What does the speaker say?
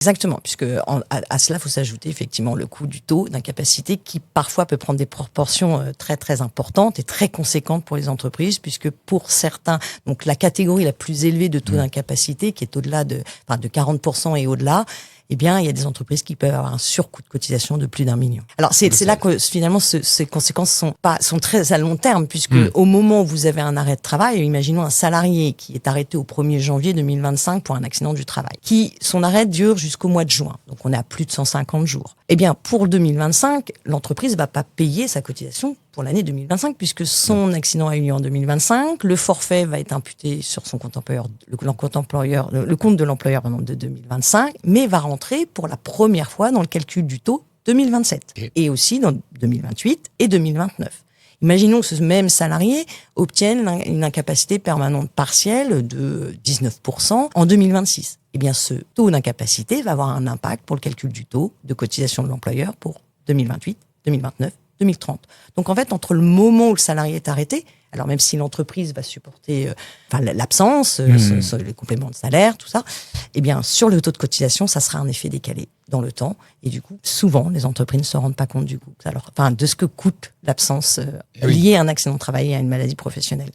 Exactement, puisque à cela, il faut s'ajouter effectivement le coût du taux d'incapacité qui parfois peut prendre des proportions très très importantes et très conséquentes pour les entreprises, puisque pour certains, donc la catégorie la plus élevée de taux d'incapacité, qui est au-delà de 40% et au-delà, eh bien, il y a des entreprises qui peuvent avoir un surcoût de cotisation de plus d'1 million. Alors, c'est là que finalement, ces conséquences sont très à long terme, puisque au moment où vous avez un arrêt de travail, imaginons un salarié qui est arrêté au 1er janvier 2025 pour un accident du travail, son arrêt dure jusqu'au mois de juin. Donc, on est à plus de 150 jours. Eh bien, pour 2025, l'entreprise va pas payer sa cotisation pour l'année 2025, puisque son accident a eu lieu en 2025, le forfait va être imputé sur son compte employeur, le compte de l'employeur de 2025, mais va rentrer pour la première fois dans le calcul du taux 2027, et aussi dans 2028 et 2029. Imaginons que ce même salarié obtienne une incapacité permanente partielle de 19% en 2026. Eh bien, ce taux d'incapacité va avoir un impact pour le calcul du taux de cotisation de l'employeur pour 2028, 2029, 2030. Donc, en fait, entre le moment où le salarié est arrêté, alors même si l'entreprise va supporter l'absence, les compléments de salaire, tout ça, eh bien, sur le taux de cotisation, ça sera un effet décalé dans le temps. Et du coup, souvent, les entreprises ne se rendent pas compte du coup, de ce que coûte l'absence liée à un accident de travail et à une maladie professionnelle.